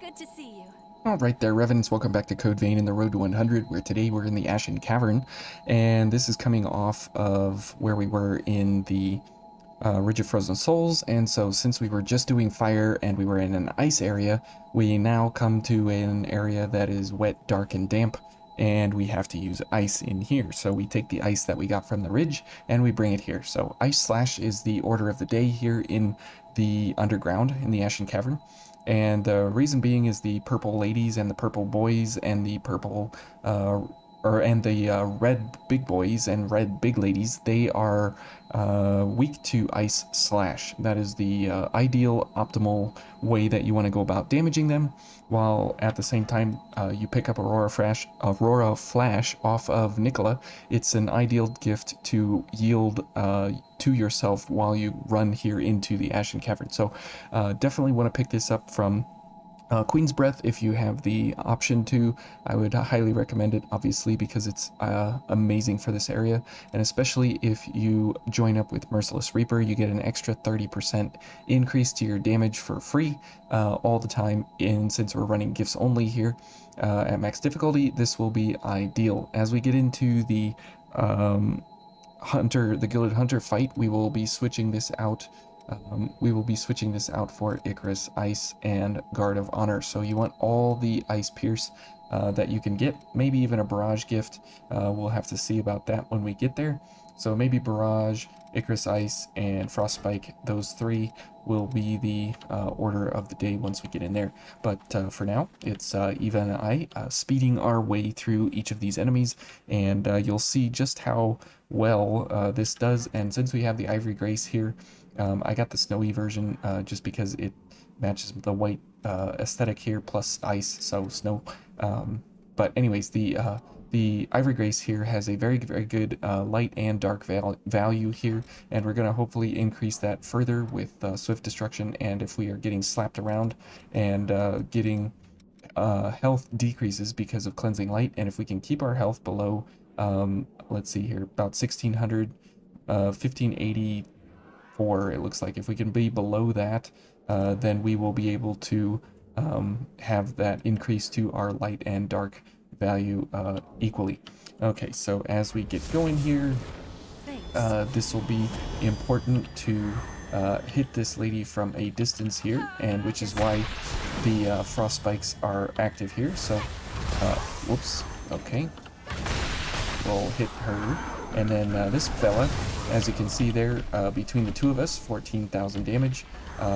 Good to see you. Alright there, Revenants, welcome back to Code Vein in the Road to 100, where today we're in the Ashen Cavern, and this is coming off of where we were in the Ridge of Frozen Souls, and so since we were just doing fire and we were in an ice area, we now come to an area that is wet, dark, and damp, and we have to use ice in here. So we take the ice that we got from the ridge, and we bring it here. So Ice Slash is the order of the day here in the underground, in the Ashen Cavern. And the reason being is the purple ladies and the purple boys and the purple, and the red big boys and red big ladies, they are weak to Ice Slash. That is the ideal, optimal way that you want to go about damaging them, while at the same time you pick up Aurora Flash off of Nicola. It's an ideal gift to yield to yourself while you run here into the Ashen Cavern. So definitely want to pick this up from Queen's Breath if you have the option to. I would highly recommend it, obviously, because it's amazing for this area, and especially if you join up with Merciless Reaper, you get an extra 30% increase to your damage for free all the time. And since we're running gifts only here at max difficulty, this will be ideal. As we get into the the Gilded Hunter fight, we will be switching this out. For Icarus, Ice, and Guard of Honor. So you want all the Ice Pierce that you can get, maybe even a Barrage gift. We'll have to see about that when we get there. So maybe Barrage, Icarus, Ice, and Frostspike, those three will be the order of the day once we get in there. But for now, it's Eva and I speeding our way through each of these enemies, and you'll see just how well this does. And since we have the Ivory Grace here, I got the snowy version just because it matches the white aesthetic here, plus ice, so snow. But anyways, the Ivory Grace here has a very, very good light and dark value here, and we're going to hopefully increase that further with Swift Destruction. And if we are getting slapped around and getting health decreases because of Cleansing Light, and if we can keep our health below, let's see here, about 1600, 1580, it looks like. If we can be below that, then we will be able to have that increase to our light and dark value equally. Okay, so as we get going here, this will be important to hit this lady from a distance here, and which is why the frost spikes are active here. So whoops, okay, we'll hit her. And then this fella, as you can see there, between the two of us, 14,000 damage,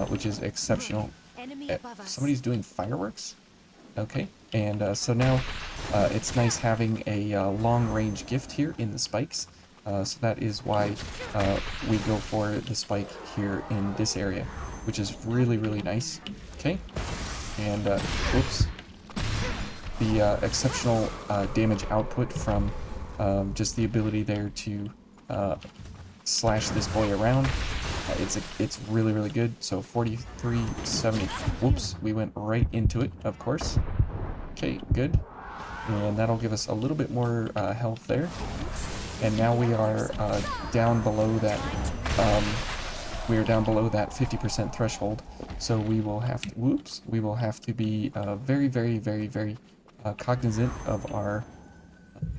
which is exceptional. Somebody's doing fireworks? Okay, and so now it's nice having a long-range gift here in the spikes. So that is why we go for the spike here in this area, which is really, really nice. Okay, and whoops. The exceptional damage output from just the ability there to slash this boy around. It's really, really good. So 4370. Whoops, we went right into it, of course. Okay, good. And that'll give us a little bit more health there. And now we are down below that. We are down below that 50% threshold. So we will have to. Whoops. We will have to be very, very, very, very cognizant of our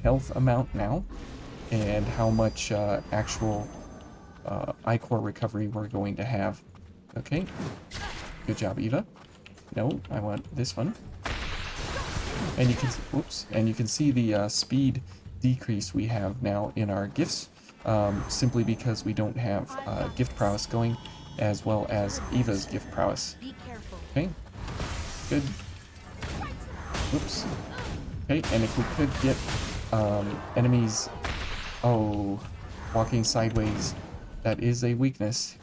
health amount now, and how much actual iCore recovery we're going to have. Okay, good job, Eva. No, I want this one. And you can, whoops, and you can see the speed decrease we have now in our gifts, simply because we don't have gift prowess going, as well as Eva's gift prowess. Okay, good. Whoops. Okay, and if we could get enemies, walking sideways, that is a weakness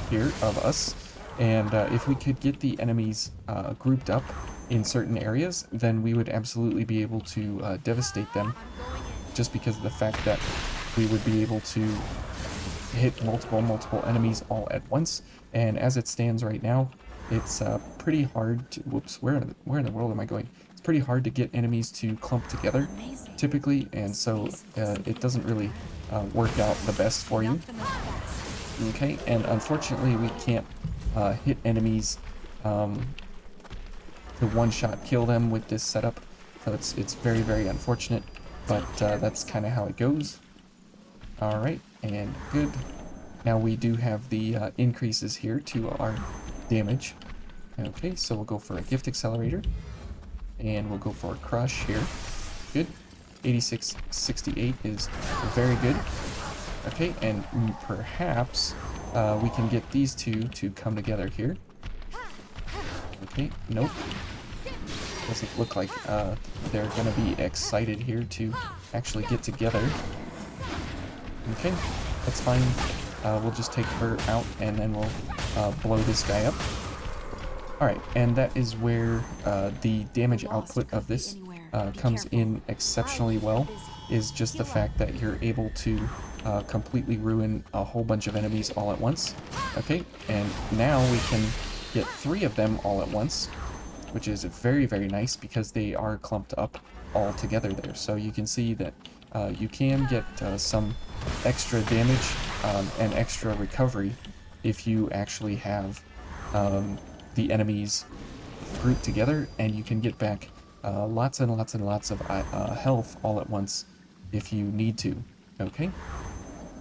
here of us, and if we could get the enemies grouped up in certain areas, then we would absolutely be able to devastate them, just because of the fact that we would be able to hit multiple enemies all at once. And as it stands right now, it's pretty hard to, whoops, where in the world am I going? It's pretty hard to get enemies to clump together typically, and so it doesn't really work out the best for you. Okay, and unfortunately we can't hit enemies to one-shot kill them with this setup. So it's very, very unfortunate, but that's kind of how it goes. All right, and good. Now we do have the increases here to our damage. Okay, so we'll go for a gift accelerator, and we'll go for a crush here. Good. 8668 is very good. Okay, and perhaps we can get these two to come together here. Okay, nope. Doesn't look like they're gonna be excited here to actually get together. Okay, that's fine. We'll just take her out and then we'll blow this guy up. Alright, and that is where the damage output of this comes in exceptionally well, is just the fact that you're able to completely ruin a whole bunch of enemies all at once. Okay, and now we can get 3 of them all at once, which is very, very nice because they are clumped up all together there. So you can see that you can get some extra damage and extra recovery if you actually have the enemies grouped together, and you can get back lots and lots and lots of health all at once if you need to. Okay,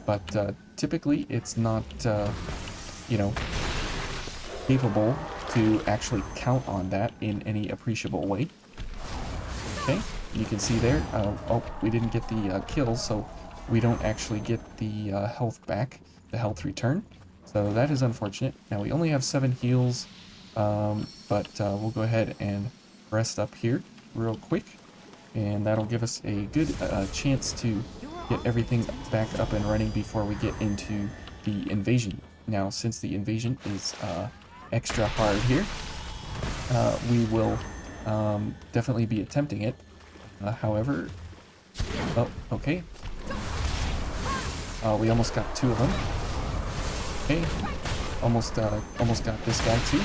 but typically it's not you know, capable to actually count on that in any appreciable way. Okay, you can see there, oh, we didn't get the kills, so we don't actually get the health back, the health return. So that is unfortunate. Now we only have 7 heals, but we'll go ahead and rest up here real quick, and that'll give us a good chance to get everything back up and running before we get into the invasion. Now, since the invasion is extra hard here, we will definitely be attempting it. However, oh, okay. We almost got 2 of them. Okay, almost got this guy too.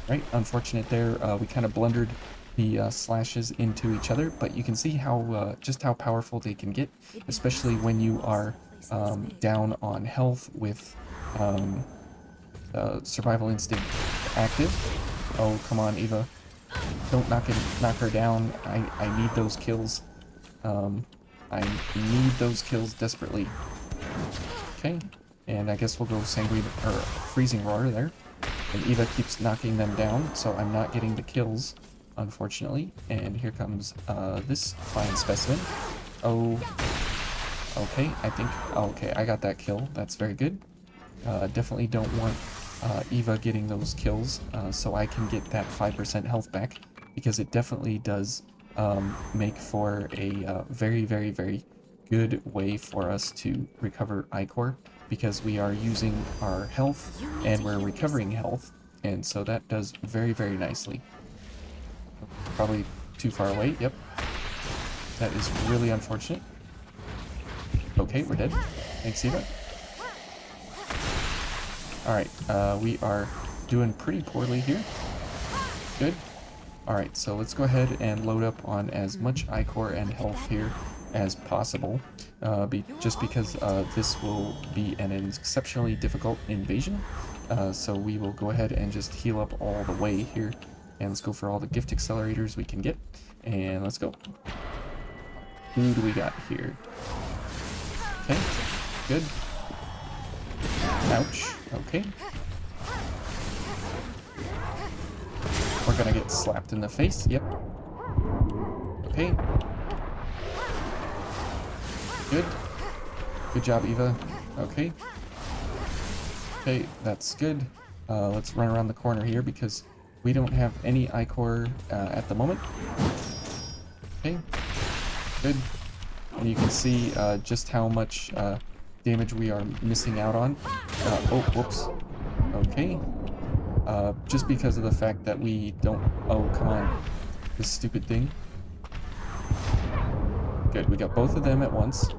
Right, unfortunate there. We kind of blundered the slashes into each other, but you can see how just how powerful they can get, especially when you are down on health with survival instinct active. Oh, come on, Eva. Don't knock her down. I need those kills. I need those kills desperately. Okay, and I guess we'll go sanguine or freezing roar there. And Eva keeps knocking them down, so I'm not getting the kills, unfortunately. And here comes this fine specimen. Oh, okay, I think, okay, I got that kill. That's very good. Definitely don't want Eva getting those kills, so I can get that 5% health back, because it definitely does make for a very, very, very good way for us to recover Ichor, because we are using our health and we're recovering health, and so that does very, very nicely. Probably too far away. Yep, that is really unfortunate. Okay, we're dead. Thanks, Eva. Alright, we are doing pretty poorly here. Good. Alright, so let's go ahead and load up on as much Ichor and health here as possible, just because this will be an exceptionally difficult invasion. So we will go ahead and just heal up all the way here, and let's go for all the gift accelerators we can get, and let's go. Who do we got here? Okay, good. Ouch, okay. We're gonna get slapped in the face, yep. Okay. Good. Good job, Eva. Okay. Okay, that's good. Let's run around the corner here because we don't have any Ichor at the moment. Okay. Good. And you can see just how much damage we are missing out on. Oh, whoops. Okay. Just because of the fact that we don't... Oh, come on. This stupid thing. Good, we got both of them at once.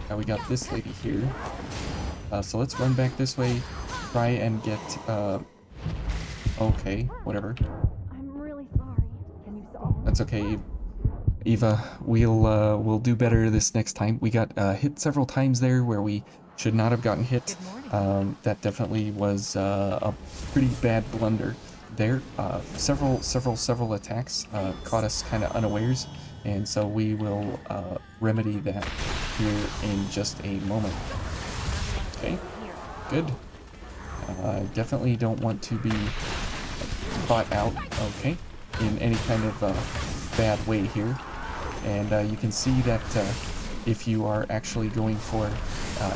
Now we got this lady here. So let's run back this way. Try and get... Okay, whatever. I'm really sorry. Can you solve? That's okay, Eva. We'll do better this next time. We got hit several times there where we should not have gotten hit. That definitely was a pretty bad blunder. there. Several attacks caught us kind of unawares, and so we will remedy that here in just a moment. Okay, good. Definitely don't want to be bought out, okay, in any kind of bad way here. And you can see that if you are actually going for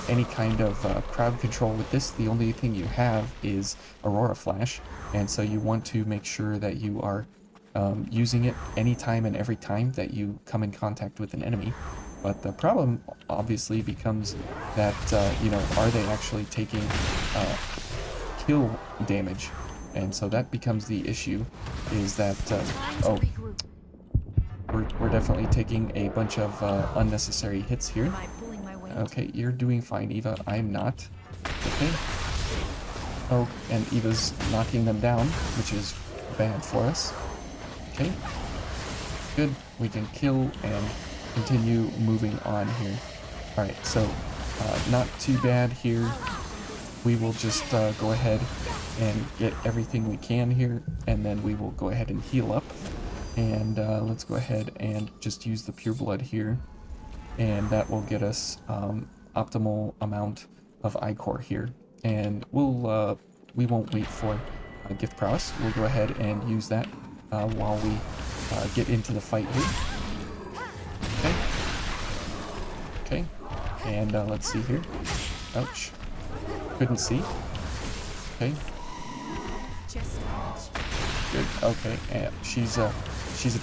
any kind of crowd control with this, the only thing you have is Aurora Flash, and so you want to make sure that you are using it anytime and every time that you come in contact with an enemy. But the problem obviously becomes that, you know, are they actually taking kill damage? And so that becomes the issue, is that, oh, we're definitely taking a bunch of unnecessary hits here. Okay, you're doing fine, Eva. I'm not. Okay. Oh, and Eva's knocking them down, which is bad for us. Okay. Good. We can kill and continue moving on here. Alright, so not too bad here. We will just go ahead and get everything we can here, and then we will go ahead and heal up. And let's go ahead and just use the pure blood here, and that will get us optimal amount of ichor here. And we'll we won't wait for gift prowess. We'll go ahead and use that while we get into the fight here. Okay. Okay, and let's see here. Ouch. Couldn't see. Okay. Good. Okay, and she's a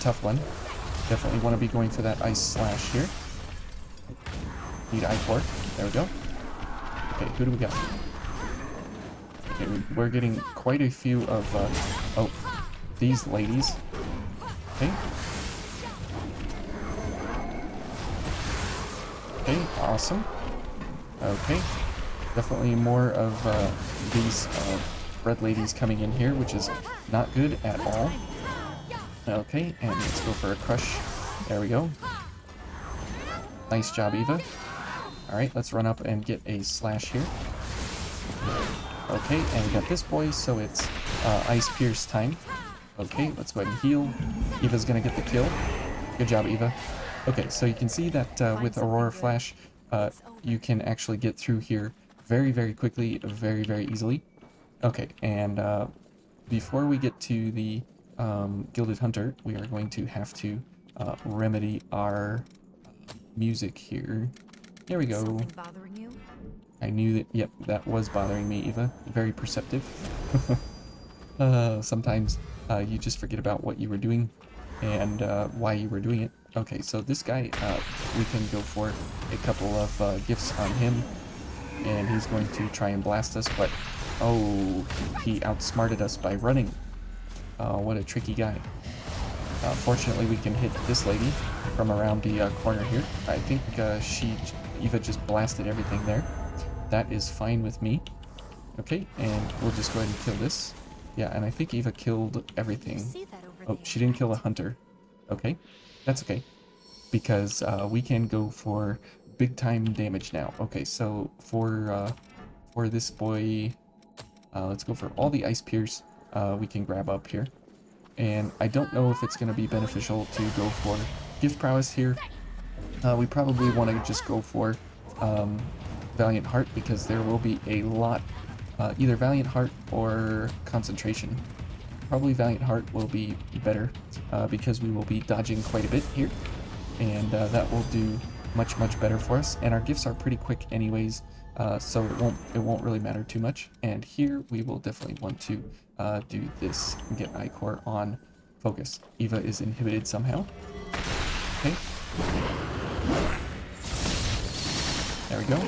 tough one. Definitely want to be going for that ice slash here. Need ichor. There we go. Okay, who do we got? Okay, we're getting quite a few of oh, these ladies. Okay. Okay, awesome. Okay, definitely more of these red ladies coming in here, which is not good at all. Okay, and let's go for a crush. There we go. Nice job, Eva. Alright, let's run up and get a slash here. Okay, and we got this boy, so it's Ice Pierce time. Okay, let's go ahead and heal. Eva's gonna get the kill. Good job, Eva. Okay, so you can see that with Aurora Flash, you can actually get through here very, very quickly, very, very easily. Okay, and before we get to the Gilded Hunter, we are going to have to remedy our music here. There we go. Bothering you? I knew that, yep, that was bothering me, Eva. Very perceptive. Sometimes you just forget about what you were doing and why you were doing it. Okay, so this guy, we can go for a couple of gifts on him, and he's going to try and blast us, but oh, he outsmarted us by running. What a tricky guy. Fortunately, we can hit this lady from around the corner here. I think Eva just blasted everything there. That is fine with me. Okay, and we'll just go ahead and kill this. Yeah, and I think Eva killed everything. Oh, she didn't kill a hunter. Okay, that's okay, because we can go for big time damage now. Okay, so for this boy, let's go for all the ice pierce we can grab up here. And I don't know if it's going to be beneficial to go for gift prowess here. We probably want to just go for Valiant Heart, because there will be a lot, either Valiant Heart or Concentration. Probably Valiant Heart will be better, because we will be dodging quite a bit here, and that will do much better for us. And our gifts are pretty quick anyways, so it won't really matter too much. And here we will definitely want to do this and get ichor on focus. Eva is inhibited somehow. Okay. There we go.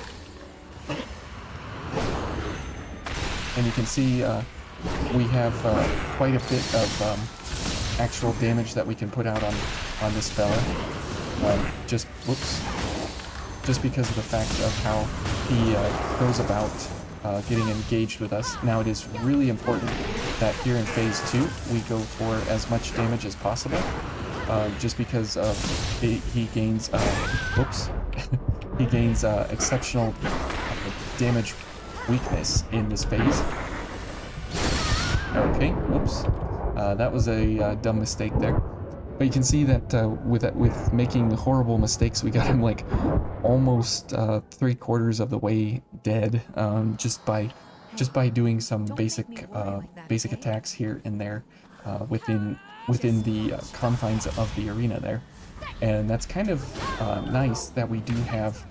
And you can see we have quite a bit of actual damage that we can put out on this fella. Just because of the fact of how he goes about getting engaged with us. Now, it is really important that here in Phase 2 we go for as much damage as possible, just because of he gains he gains exceptional damage weakness in this phase. Okay, whoops. That was a dumb mistake there. But you can see that with making horrible mistakes, we got him like almost 3/4 of the way dead, just by doing some basic attacks here and there within the confines of the arena there. And that's kind of nice that we do have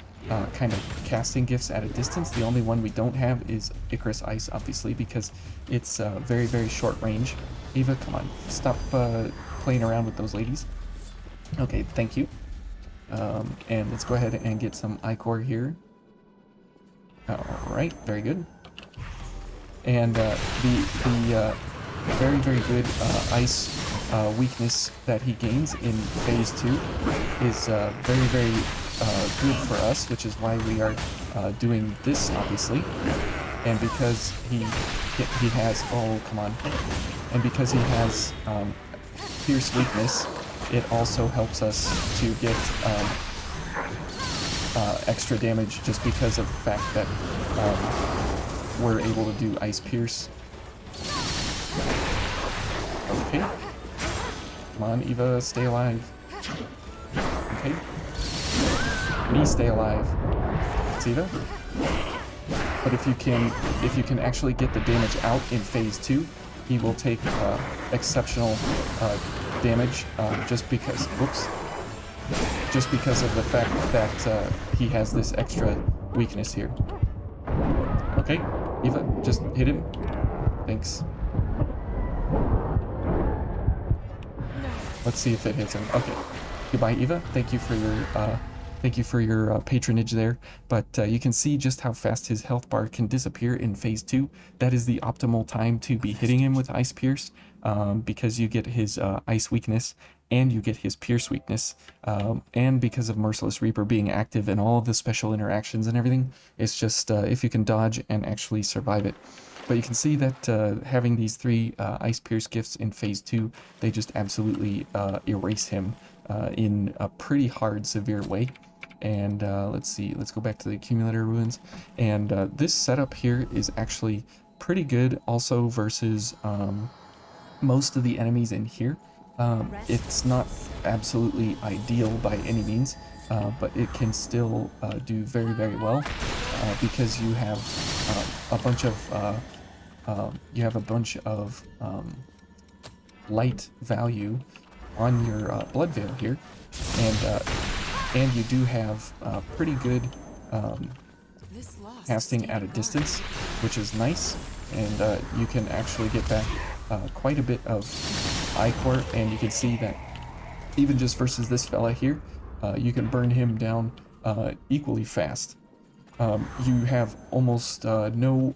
kind of casting gifts at a distance. The only one we don't have is Icarus Ice, obviously, because it's very, very short range. Eva, come on, stop playing around with those ladies. Okay, thank you. And let's go ahead and get some Ichor here. Alright, very good. And the very, very good ice weakness that he gains in Phase 2 is very, very good for us, which is why we are doing this, obviously. And because he has, oh, come on. And because he has Pierce weakness, it also helps us to get extra damage just because of the fact that we're able to do Ice Pierce. Okay. Come on, Eva, stay alive. Okay. Me stay alive. It's Eva. But if you can actually get the damage out in Phase 2, he will take exceptional damage just because of the fact that he has this extra weakness here. Okay, Eva, just hit him. Thanks. Let's see if it hits him. Okay. Goodbye, Eva. Thank you for your patronage there. But you can see just how fast his health bar can disappear in Phase 2. That is the optimal time to be hitting him with Ice Pierce, because you get his Ice weakness and you get his Pierce weakness, and because of Merciless Reaper being active and all of the special interactions and everything, it's just if you can dodge and actually survive it. But you can see that having these 3 Ice Pierce gifts in Phase 2, they just absolutely erase him in a pretty hard, severe way. And let's see, let's go back to the Accumulator Ruins. And this setup here is actually pretty good also versus most of the enemies in here. It's not absolutely ideal by any means, but it can still do very, very well because you have a bunch of light value on your Blood Veil here, and you do have pretty good casting at a distance, which is nice, and you can actually get back quite a bit of Ichor, and you can see that even just versus this fella here, you can burn him down equally fast. You have almost no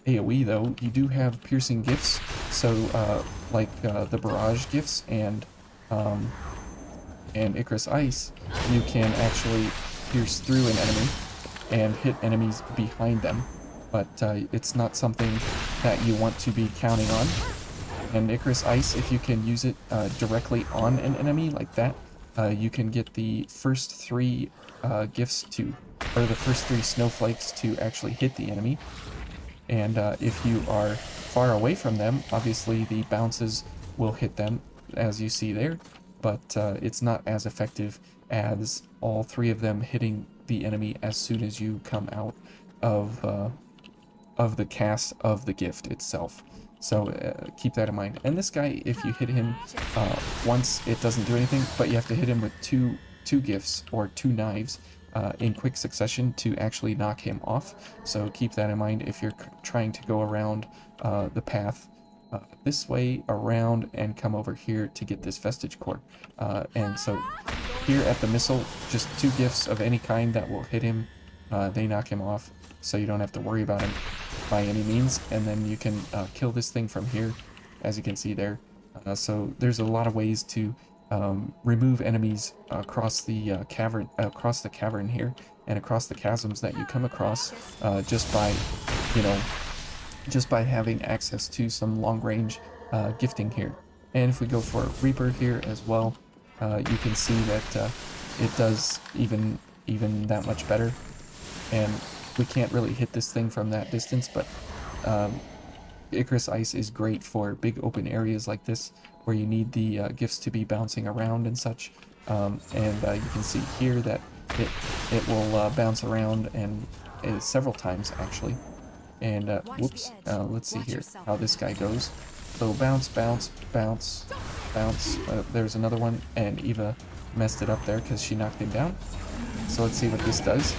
AoE though. You do have piercing gifts, so like the barrage gifts and Icarus Ice, you can actually pierce through an enemy and hit enemies behind them, but it's not something that you want to be counting on. And Icarus Ice, if you can use it directly on an enemy like that, you can get the first 3 gifts to, or the first 3 snowflakes to actually hit the enemy. And if you are far away from them, obviously the bounces will hit them, as you see there, but it's not as effective as all 3 of them hitting the enemy as soon as you come out of the cast of the gift itself. So keep that in mind. And this guy, if you hit him once, it doesn't do anything, but you have to hit him with two gifts or 2 knives in quick succession to actually knock him off. So keep that in mind if you're trying to go around the path this way, around, and come over here to get this Vestige Core. And so here at the missile, just 2 gifts of any kind that will hit him, they knock him off, so you don't have to worry about him by any means. And then you can kill this thing from here, as you can see there. So there's a lot of ways to remove enemies across the cavern here, and across the chasms that you come across, just by having access to some long-range gifting here. And if we go for Reaper here as well, you can see that it does even that much better. And we can't really hit this thing from that distance, but Icarus Ice is great for big open areas like this, where you need the gifts to be bouncing around and such. And you can see here that it will bounce around and several times actually. And whoops, let's see here how this guy goes. So bounce, bounce, bounce, bounce. There's another one, and Eva messed it up there because she knocked him down. So let's see what this does.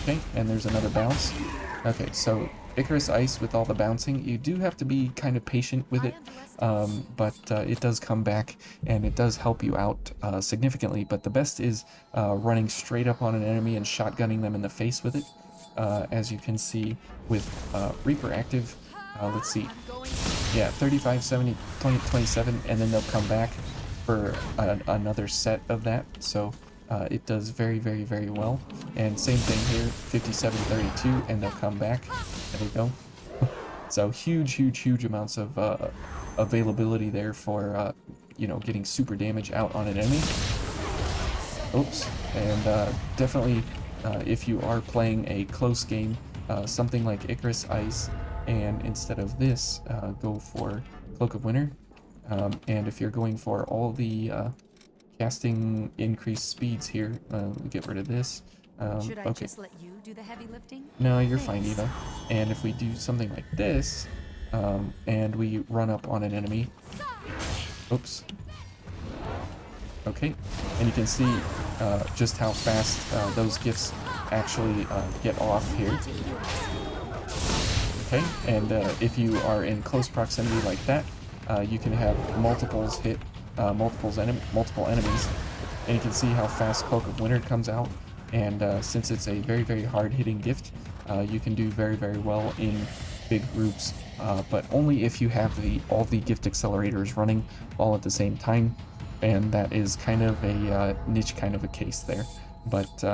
Okay, and there's another bounce. Okay, so Icarus Ice with all the bouncing, you do have to be kind of patient with it, but it does come back and it does help you out significantly. But the best is running straight up on an enemy and shotgunning them in the face with it. As you can see with Reaper active, let's see, yeah, 35, 70, 20, 27, and then they'll come back for another set of that. So it does very, very, very well. And same thing here, 57, 32, and they'll come back. There we go. So huge, huge, huge amounts of availability there for, you know, getting super damage out on an enemy. Oops. And definitely, if you are playing a close game, something like Icarus Ice, and instead of this, go for Cloak of Winter. And if you're going for all the casting increased speeds here, get rid of this. Should I Okay. just let you do the heavy lifting? No, you're fine, Eva. And if we do something like this, and we run up on an enemy, oops. Okay, and you can see just how fast those gifts actually get off here. Okay, and if you are in close proximity like that, you can have multiples hit multiple enemies, and you can see how fast Cloak of Winter comes out. And since it's a very, very hard-hitting gift, you can do very, very well in big groups, but only if you have all the gift accelerators running all at the same time, and that is kind of a niche kind of a case there. But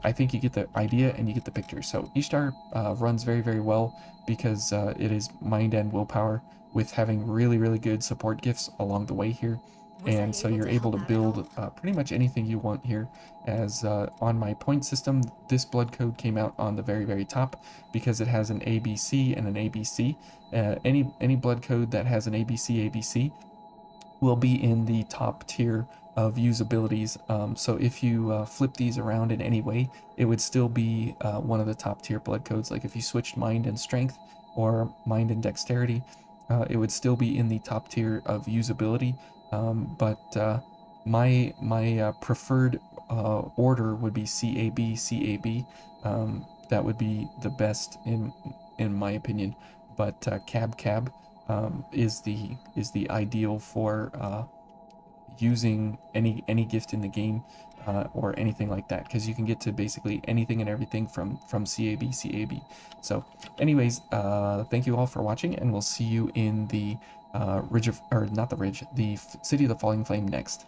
I think you get the idea and you get the picture. So Ishtar runs very, very well because it is mind and willpower, with having really, really good support gifts along the way here. And so you're able to build pretty much anything you want here. As on my point system, this blood code came out on the very, very top because it has an ABC and an ABC. Any blood code that has an ABC will be in the top tier of usabilities. So if you flip these around in any way, it would still be one of the top tier blood codes. Like if you switched mind and strength or mind and dexterity, it would still be in the top tier of usability. But my preferred order would be CAB. That would be the best in my opinion. But Cab is the ideal for using any gift in the game, or anything like that, because you can get to basically anything and everything from CAB. So anyways, thank you all for watching, and we'll see you in the Ridge of, or not the Ridge, the City of the Falling Flame next.